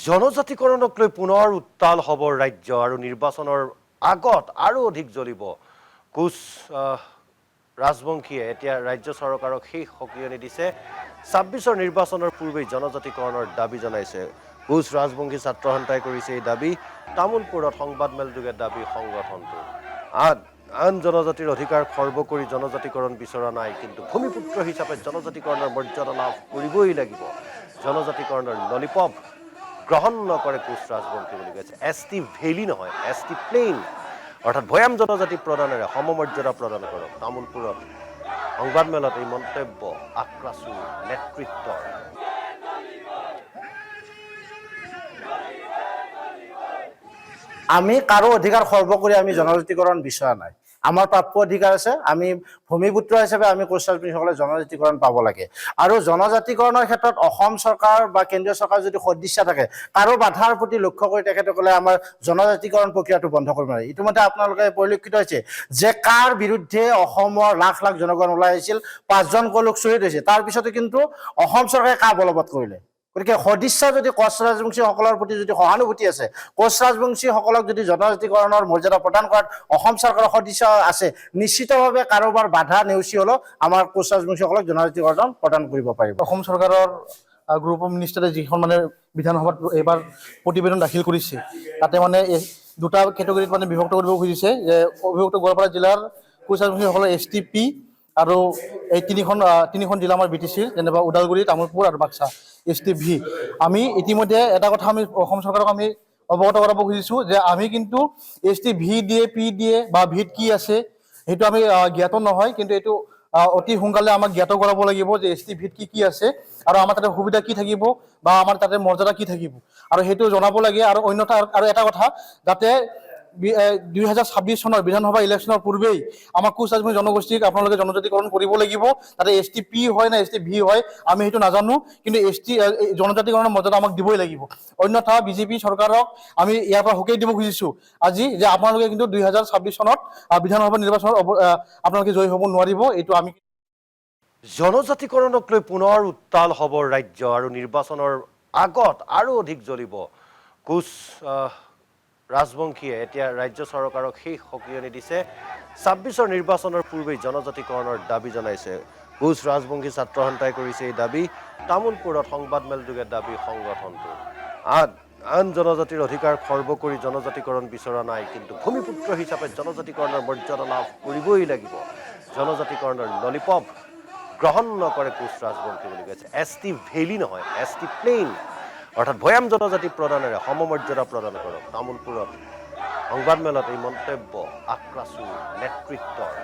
জনজাতিকৰণক লৈ পুনৰ উত্তাল হ'ব ৰাজ্য আৰু নিৰ্বাচনৰ আগত আৰু অধিক জ্বলিব কোচ ৰাজবংশীয়ে এতিয়া ৰাজ্য চৰকাৰক সেই সকিয়নি দিছে ২৬ৰ নিৰ্বাচনৰ পূৰ্বেই জনজাতিকৰণৰ দাবী জনাইছে কোচ ৰাজবংশী ছাত্ৰ সন্থাই কৰিছে এই দাবী তামুলপুৰত সংবাদমেলযোগে দাবী সংগঠনটো আন জনজাতিৰ অধিকাৰ খৰ্ব কৰি জনজাতিকৰণ বিচৰা নাই কিন্তু ভূমিপুত্ৰ হিচাপে জনজাতিকৰণৰ মৰ্যাদা লাভ কৰিবই লাগিব জনজাতিকৰণৰ ললিপপ গ্ৰহণ নকৰে কোচ ৰাজবংশী বুলি কৈছে এছটি ভেলি নহয় এছটি প্লেইন অৰ্থাৎ ভয়াম জনজাতি প্ৰদানেৰে সমমৰ্যাদা প্ৰদান কৰক তামুলপুৰত সংবাদমেলত এই মন্তব্য আক্ৰাসুৰ নেতৃত্বৰ আমি কাৰো অধিকাৰ খৰ্ব কৰি আমি জনজাতিকৰণ বিচৰা নাই আমাৰ প্ৰাপ্য অধিকাৰ আছে আমি ভূমিপুত্ৰ হিচাপে আমি কোচ ৰাজবংশীসকলে জনজাতিকৰণ পাব লাগে আৰু জনজাতিকৰণৰ ক্ষেত্ৰত অসম চৰকাৰ বা কেন্দ্ৰীয় চৰকাৰ যদি সদিচ্ছা থাকে কাৰো বাধাৰ প্ৰতি লক্ষ্য কৰি তেখেতসকলে আমাৰ জনজাতিকৰণ প্ৰক্ৰিয়াটো বন্ধ কৰিব নোৱাৰে ইতিমধ্যে আপোনালোকে পৰিলক্ষিত হৈছে যে কাৰ বিৰুদ্ধে অসমৰ লাখ লাখ জনগণ ওলাই আহিছিল ৫জন লোক শ্বহীদ হৈছে তাৰ পিছতে কিন্তু অসম চৰকাৰে কা বলবৎ কৰিলে গতিকে সদিচ্ছা যদি কোচ ৰাজবংশীসকলৰ প্ৰতি যদি সহানুভূতি আছে কোচ ৰাজবংশীসকলক যদি জনজাতিকৰণৰ মৰ্যাদা প্ৰদান কৰাত অসম চৰকাৰৰ সদিচ্ছা আছে নিশ্চিতভাৱে কাৰোবাৰ বাধা নেওচি হলেও আমাৰ কোচ ৰাজবংশীসকলক জনজাতিকৰণ প্ৰদান কৰিব পাৰিব অসম চৰকাৰৰ গ্ৰুপ অফ মিনিষ্টাৰে যিখন মানে বিধানসভাত এইবাৰ প্ৰতিবেদন দাখিল কৰিছে তাতে মানে দুটা কেটেগৰীত মানে বিভক্ত কৰিব খুজিছে যে অবিভক্ত গোৱালপাৰা জিলাৰ কোচ ৰাজবংশীসকলৰ STP আৰু এই তিনিখন জিলা আমাৰ BTCৰ যেনেবা ওদালগুৰি তামুলপুৰ আৰু বাক্সা STV আমি ইতিমধ্যে এটা কথা আমি অসম চৰকাৰক আমি অৱগত কৰাব খুজিছোঁ যে আমি কিন্তু STV দিয়ে P দিয়ে বা ভিত কি আছে সেইটো আমি জ্ঞাত নহয় কিন্তু এইটো অতি সোনকালে আমাক জ্ঞাত কৰাব লাগিব যে STVত কি আছে আৰু আমাৰ তাতে সুবিধা কি থাকিব বা আমাৰ তাতে মৰ্যাদা কি থাকিব আৰু সেইটো জনাব লাগে আৰু অন্যথা আৰু এটা কথা যাতে ২০২৬ চনৰ বিধানসভা ইলেকশ্যনৰ পূৰ্বেই আমাৰ কোচ ৰাজবংশী জনগোষ্ঠীক আপোনালোকে জনজাতিকৰণ কৰিব লাগিব তাতে STP হয় না STV হয় আমি সেইটো নাজানো কিন্তু জনজাতিকৰণৰ মৰ্যাদা আমাক দিবই লাগিব অন্যথা বিজেপি চৰকাৰক আমি ইয়াৰ পৰা হুকেই দিব খুজিছোঁ আজি যে আপোনালোকে কিন্তু ২০২৬ চনত বিধানসভা নিৰ্বাচনত আপোনালোকে জয়ী হ'ব নোৱাৰিব এইটো আমি জনজাতিকৰণক লৈ পুনৰ উত্তাল হ'ব ৰাজ্য আৰু নিৰ্বাচনৰ আগত আৰু অধিক জ্বলিব কোচ ৰাজবংশীয়ে এতিয়া ৰাজ্য চৰকাৰক সেই সকিয়নি দিছে ২৬ৰ নিৰ্বাচনৰ পূৰ্বেই জনজাতিকৰণৰ দাবী জনাইছে কোচ ৰাজবংশী ছাত্ৰ সন্থাই কৰিছে এই দাবী তামুলপুৰত সংবাদমেলযোগে দাবী সংগঠনটো আন জনজাতিৰ অধিকাৰ খৰ্ব কৰি জনজাতিকৰণ বিচৰা নাই কিন্তু ভূমিপুত্ৰ হিচাপে জনজাতিকৰণৰ মৰ্যাদা লাভ কৰিবই লাগিব জনজাতিকৰণৰ ললিপপ গ্ৰহণ নকৰে কোচ ৰাজবংশী বুলি কৈছে এছটি ভেলি নহয় এছটি প্লেইন অৰ্থাৎ ভয়াম জনজাতি প্ৰদানেৰে সমমৰ্যাদা প্ৰদান কৰক তামুলপুৰত সংবাদমেলত এই মন্তব্য আক্ৰাসুৰ নেতৃত্বৰ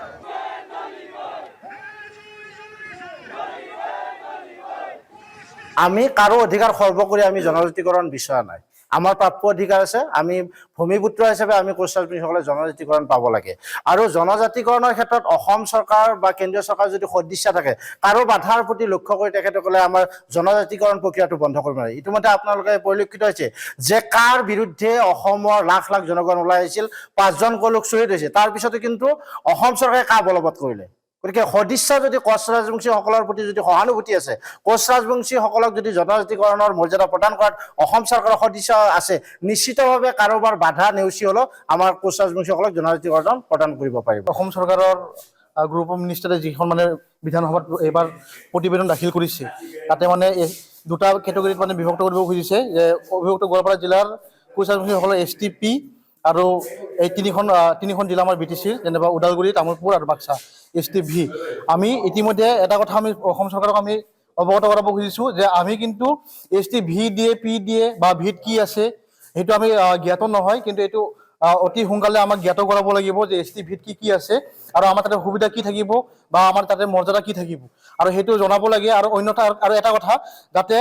আমি কাৰো অধিকাৰ খৰ্ব কৰি আমি জনজাতিকৰণ বিচৰা নাই আমাৰ প্ৰাপ্য অধিকাৰ আছে আমি ভূমিপুত্ৰ হিচাপে আমি কোচ ৰাজবংশীসকলে জনজাতিকৰণ পাব লাগে আৰু জনজাতিকৰণৰ ক্ষেত্ৰত অসম চৰকাৰ বা কেন্দ্ৰীয় চৰকাৰ যদি সদিচ্ছা থাকে কাৰো বাধাৰ প্ৰতি লক্ষ্য কৰি তেখেতসকলে আমাৰ জনজাতিকৰণ প্ৰক্ৰিয়াটো বন্ধ কৰিব নোৱাৰে ইতিমধ্যে আপোনালোকে পৰিলক্ষিত হৈছে যে কাৰ বিৰুদ্ধে অসমৰ লাখ লাখ জনগণ ওলাই আহিছিল ৫জন লোক শ্বহীদ হৈছে তাৰ পিছতে কিন্তু অসম চৰকাৰে কা বলবৎ কৰিলে গতিকে সদিচ্ছা যদি কোচ ৰাজবংশীসকলৰ প্ৰতি যদি সহানুভূতি আছে কোচ ৰাজবংশীসকলক যদি জনজাতিকৰণৰ মৰ্যাদা প্ৰদান কৰাত অসম চৰকাৰৰ সদিচ্ছা আছে নিশ্চিতভাৱে কাৰোবাৰ বাধা নেওচি হলেও আমাৰ কোচ ৰাজবংশীসকলক জনজাতিকৰণ প্ৰদান কৰিব পাৰিব অসম চৰকাৰৰ গ্ৰুপ অফ মিনিষ্টাৰে যিখন মানে বিধানসভাত এইবাৰ প্ৰতিবেদন দাখিল কৰিছে তাতে মানে দুটা কেটেগৰীত মানে বিভক্ত কৰিব খুজিছে যে অবিভক্ত গোৱালপাৰা জিলাৰ কোচ ৰাজবংশীসকলৰ STP আৰু এই তিনিখন জিলা আমাৰ BTCৰ যেনেবা ওদালগুৰি তামুলপুৰ আৰু বাক্সা STV আমি ইতিমধ্যে এটা কথা আমি অসম চৰকাৰক আমি অৱগত কৰাব খুজিছোঁ যে আমি কিন্তু STV দিয়ে P দিয়ে বা ভিত কি আছে সেইটো আমি জ্ঞাত নহয় কিন্তু এইটো অতি সোনকালে আমাক জ্ঞাত কৰাব লাগিব যে STVত কি আছে আৰু আমাৰ তাতে সুবিধা কি থাকিব বা আমাৰ তাতে মৰ্যাদা কি থাকিব আৰু সেইটো জনাব লাগে আৰু অন্যথা আৰু এটা কথা যাতে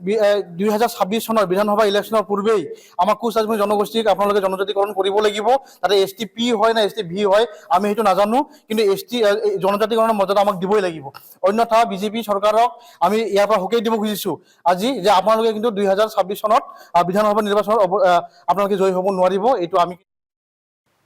২০২৬ চনৰ বিধানসভা ইলেকশ্যনৰ পূৰ্বেই আমাৰ কোচ ৰাজবংশী জনগোষ্ঠীক আপোনালোকে জনজাতিকৰণ কৰিব লাগিব তাতে STP হয় না STV হয় আমি সেইটো নাজানো কিন্তু জনজাতিকৰণৰ মৰ্যাদা আমাক দিবই লাগিব অন্যথা বিজেপি চৰকাৰক আমি ইয়াৰ পৰা হুকেই দিব খুজিছোঁ আজি যে আপোনালোকে কিন্তু ২০২৬ চনত বিধানসভা নিৰ্বাচনত আপোনালোকে জয়ী হ'ব নোৱাৰিব এইটো আমি